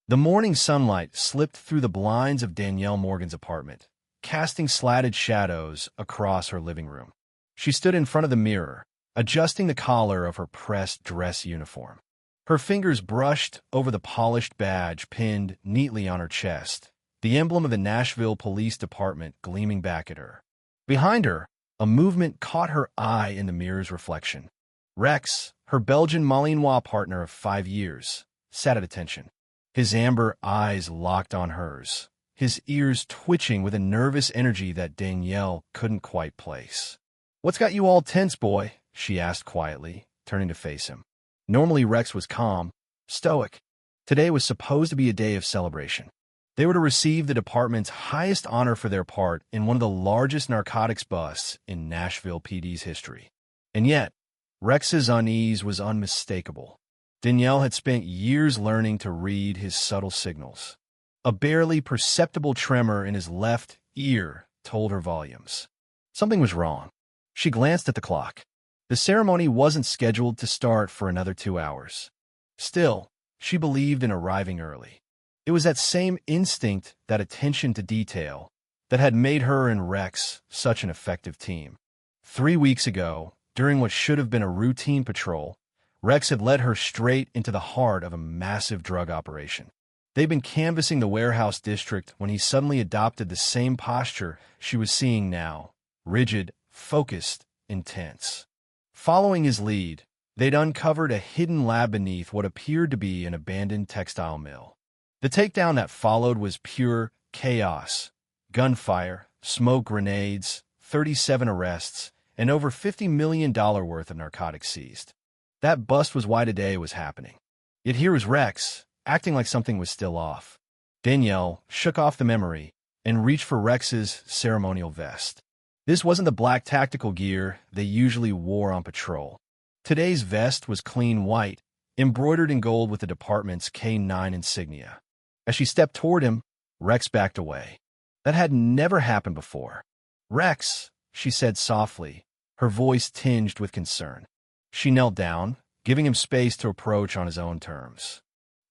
The morning sunlight slipped through the blinds of Danielle Morgan's apartment, casting slatted shadows across her living room. She stood in front of the mirror, adjusting the collar of her pressed dress uniform. Her fingers brushed over the polished badge pinned neatly on her chest, the emblem of the Nashville Police Department gleaming back at her. Behind her, a movement caught her eye in the mirror's reflection. Rex, her Belgian Malinois partner of 5 years, sat at attention. His amber eyes locked on hers, his ears twitching with a nervous energy that Danielle couldn't quite place. "What's got you all tense, boy?" she asked quietly, turning to face him. Normally Rex was calm, stoic. Today was supposed to be a day of celebration. They were to receive the department's highest honor for their part in one of the largest narcotics busts in Nashville PD's history. And yet, Rex's unease was unmistakable. Danielle had spent years learning to read his subtle signals. A barely perceptible tremor in his left ear told her volumes. Something was wrong. She glanced at the clock. The ceremony wasn't scheduled to start for another 2 hours. Still, she believed in arriving early. It was that same instinct, that attention to detail, that had made her and Rex such an effective team. 3 weeks ago, during what should have been a routine patrol, Rex had led her straight into the heart of a massive drug operation. They'd been canvassing the warehouse district when he suddenly adopted the same posture she was seeing now, rigid, focused, intense. Following his lead, they'd uncovered a hidden lab beneath what appeared to be an abandoned textile mill. The takedown that followed was pure chaos. Gunfire, smoke grenades, 37 arrests, and over $50 million worth of narcotics seized. That bust was why today was happening. Yet here was Rex, acting like something was still off. Danielle shook off the memory and reached for Rex's ceremonial vest. This wasn't the black tactical gear they usually wore on patrol. Today's vest was clean white, embroidered in gold with the department's K9 insignia. As she stepped toward him, Rex backed away. That had never happened before. "Rex," she said softly, her voice tinged with concern. She knelt down, giving him space to approach on his own terms.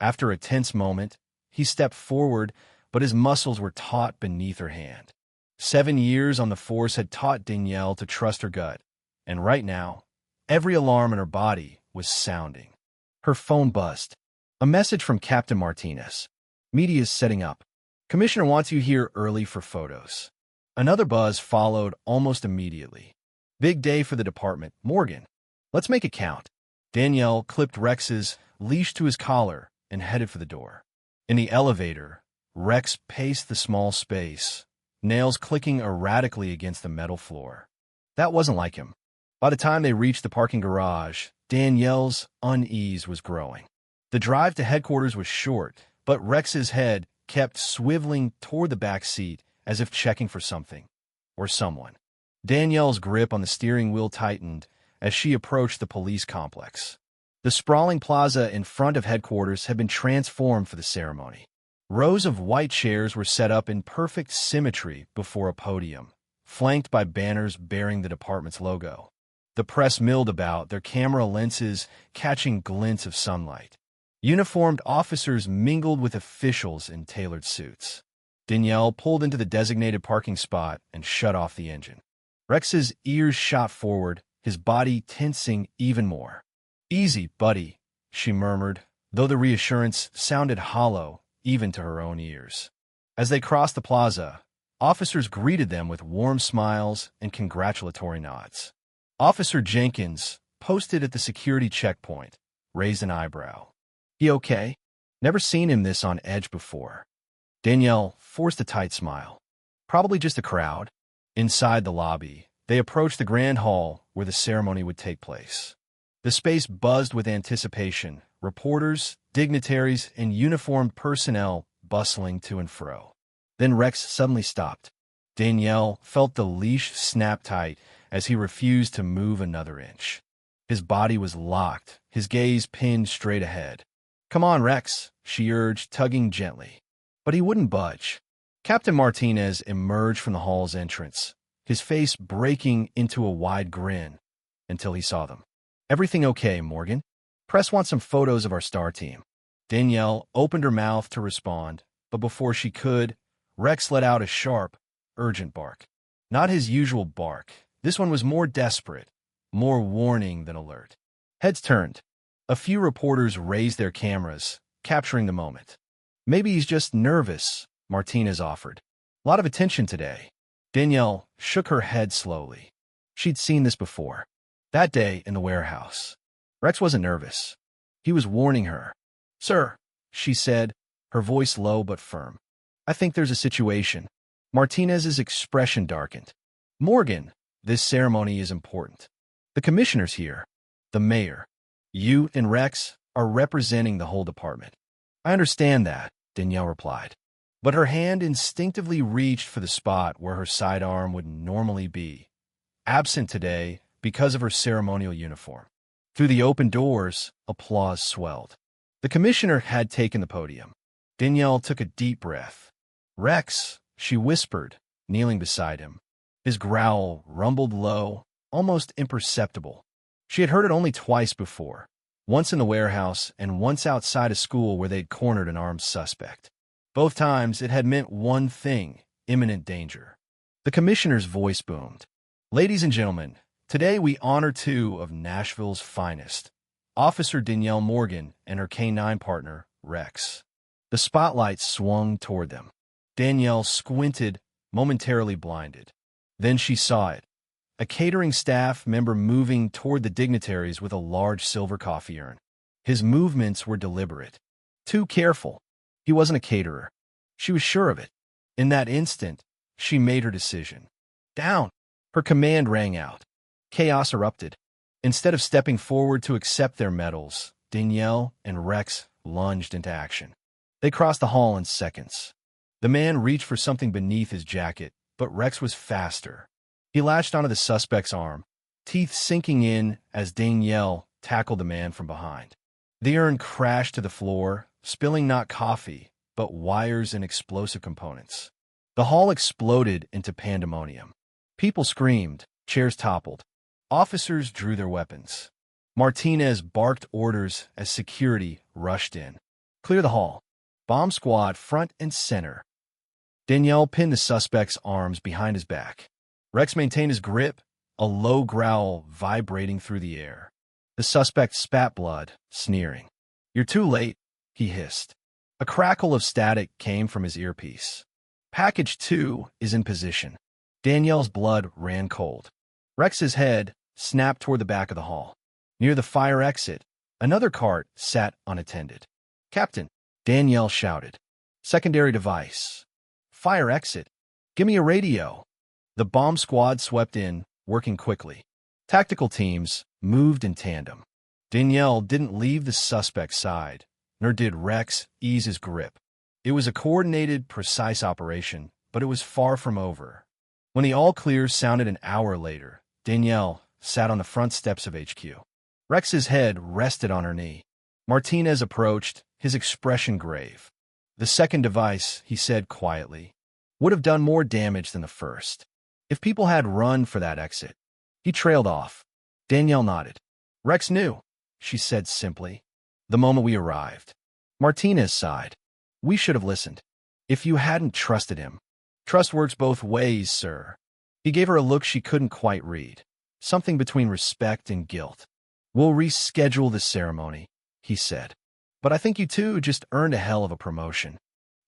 After a tense moment, he stepped forward, but his muscles were taut beneath her hand. 7 years on the force had taught Danielle to trust her gut, and right now, every alarm in her body was sounding. Her phone buzzed. A message from Captain Martinez. "Media's setting up. Commissioner wants you here early for photos." Another buzz followed almost immediately. "Big day for the department, Morgan. Let's make it count." Danielle clipped Rex's leash to his collar and headed for the door. In the elevator, Rex paced the small space, nails clicking erratically against the metal floor. That wasn't like him. By the time they reached the parking garage, Danielle's unease was growing. The drive to headquarters was short, but Rex's head kept swiveling toward the back seat as if checking for something or someone. Danielle's grip on the steering wheel tightened as she approached the police complex. The sprawling plaza in front of headquarters had been transformed for the ceremony. Rows of white chairs were set up in perfect symmetry before a podium, flanked by banners bearing the department's logo. The press milled about, their camera lenses catching glints of sunlight. Uniformed officers mingled with officials in tailored suits. Danielle pulled into the designated parking spot and shut off the engine. Rex's ears shot forward, his body tensing even more. "Easy, buddy," she murmured, though the reassurance sounded hollow even to her own ears. As they crossed the plaza, officers greeted them with warm smiles and congratulatory nods. Officer Jenkins, posted at the security checkpoint, raised an eyebrow. "He okay? Never seen him this on edge before." Danielle forced a tight smile. "Probably just a crowd." Inside the lobby, they approached the grand hall where the ceremony would take place. The space buzzed with anticipation, reporters, dignitaries, and uniformed personnel bustling to and fro. Then Rex suddenly stopped. Danielle felt the leash snap tight as he refused to move another inch. His body was locked, his gaze pinned straight ahead. "Come on, Rex," she urged, tugging gently. But he wouldn't budge. Captain Martinez emerged from the hall's entrance, his face breaking into a wide grin, until he saw them. "Everything okay, Morgan? Press wants some photos of our star team." Danielle opened her mouth to respond, but before she could, Rex let out a sharp, urgent bark. Not his usual bark. This one was more desperate, more warning than alert. Heads turned. A few reporters raised their cameras, capturing the moment. Maybe he's just nervous, Martinez offered. A lot of attention today. Danielle shook her head slowly. She'd seen this before. That day in the warehouse. Rex wasn't nervous. He was warning her. Sir, she said, her voice low but firm. I think there's a situation. Martinez's expression darkened. Morgan, this ceremony is important. The commissioner's here. The mayor. You and Rex are representing the whole department. I understand that, Danielle replied. But her hand instinctively reached for the spot where her sidearm would normally be, absent today because of her ceremonial uniform. Through the open doors, applause swelled. The commissioner had taken the podium. Danielle took a deep breath. Rex, she whispered, kneeling beside him. His growl rumbled low, almost imperceptible. She had heard it only twice before, once in the warehouse and once outside a school where they'd cornered an armed suspect. Both times it had meant one thing, imminent danger. The commissioner's voice boomed. Ladies and gentlemen, today we honor two of Nashville's finest, Officer Danielle Morgan and her K-9 partner, Rex. The spotlight swung toward them. Danielle squinted, momentarily blinded. Then she saw it. A catering staff member moving toward the dignitaries with a large silver coffee urn. His movements were deliberate. Too careful. He wasn't a caterer. She was sure of it. In that instant, she made her decision. Down! Her command rang out. Chaos erupted. Instead of stepping forward to accept their medals, Danielle and Rex lunged into action. They crossed the hall in seconds. The man reached for something beneath his jacket, but Rex was faster. He latched onto the suspect's arm, teeth sinking in as Danielle tackled the man from behind. The urn crashed to the floor, spilling not coffee, but wires and explosive components. The hall exploded into pandemonium. People screamed, chairs toppled. Officers drew their weapons. Martinez barked orders as security rushed in. Clear the hall. Bomb squad front and center. Danielle pinned the suspect's arms behind his back. Rex maintained his grip, a low growl vibrating through the air. The suspect spat blood, sneering. You're too late, he hissed. A crackle of static came from his earpiece. Package 2 is in position. Danielle's blood ran cold. Rex's head snapped toward the back of the hall. Near the fire exit, another cart sat unattended. Captain, Danielle shouted. Secondary device. Fire exit. Give me a radio. The bomb squad swept in, working quickly. Tactical teams moved in tandem. Danielle didn't leave the suspect's side, nor did Rex ease his grip. It was a coordinated, precise operation, but it was far from over. When the all-clear sounded an hour later, Danielle sat on the front steps of HQ. Rex's head rested on her knee. Martinez approached, his expression grave. The second device, he said quietly, would have done more damage than the first. If people had run for that exit. He trailed off. Danielle nodded. Rex knew, she said simply, the moment we arrived. Martinez sighed. We should have listened. If you hadn't trusted him. Trust works both ways, sir. He gave her a look she couldn't quite read. Something between respect and guilt. We'll reschedule the ceremony, he said. But I think you two just earned a hell of a promotion.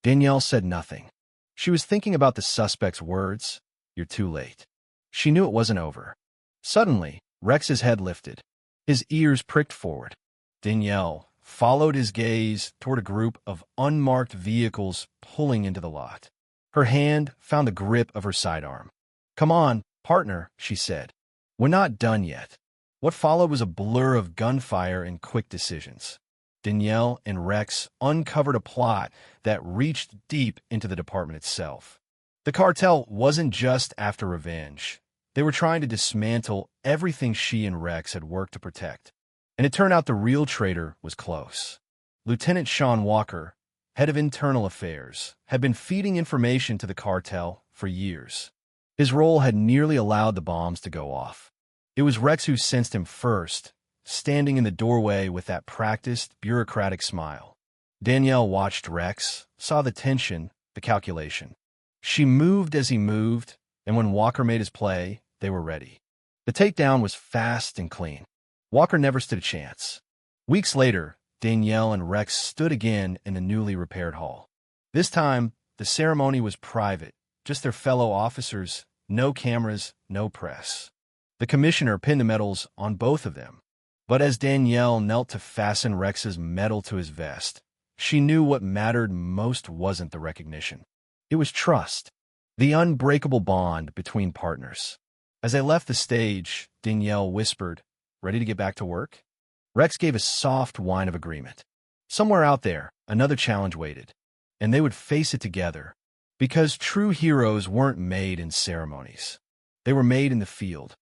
Danielle said nothing. She was thinking about the suspect's words. You're too late. She knew it wasn't over. Suddenly, Rex's head lifted. His ears pricked forward. Danielle followed his gaze toward a group of unmarked vehicles pulling into the lot. Her hand found the grip of her sidearm. Come on, partner, she said. We're not done yet. What followed was a blur of gunfire and quick decisions. Danielle and Rex uncovered a plot that reached deep into the department itself. The cartel wasn't just after revenge. They were trying to dismantle everything she and Rex had worked to protect. And it turned out the real traitor was close. Lieutenant Sean Walker, head of internal affairs, had been feeding information to the cartel for years. His role had nearly allowed the bombs to go off. It was Rex who sensed him first, standing in the doorway with that practiced, bureaucratic smile. Danielle watched Rex, saw the tension, the calculation. She moved as he moved, and when Walker made his play, they were ready. The takedown was fast and clean. Walker never stood a chance. Weeks later, Danielle and Rex stood again in the newly repaired hall. This time, the ceremony was private, just their fellow officers, no cameras, no press. The commissioner pinned the medals on both of them. But as Danielle knelt to fasten Rex's medal to his vest, she knew what mattered most wasn't the recognition. It was trust, the unbreakable bond between partners. As they left the stage, Danielle whispered, "Ready to get back to work?" Rex gave a soft whine of agreement. Somewhere out there, another challenge waited, and they would face it together, because true heroes weren't made in ceremonies. They were made in the field.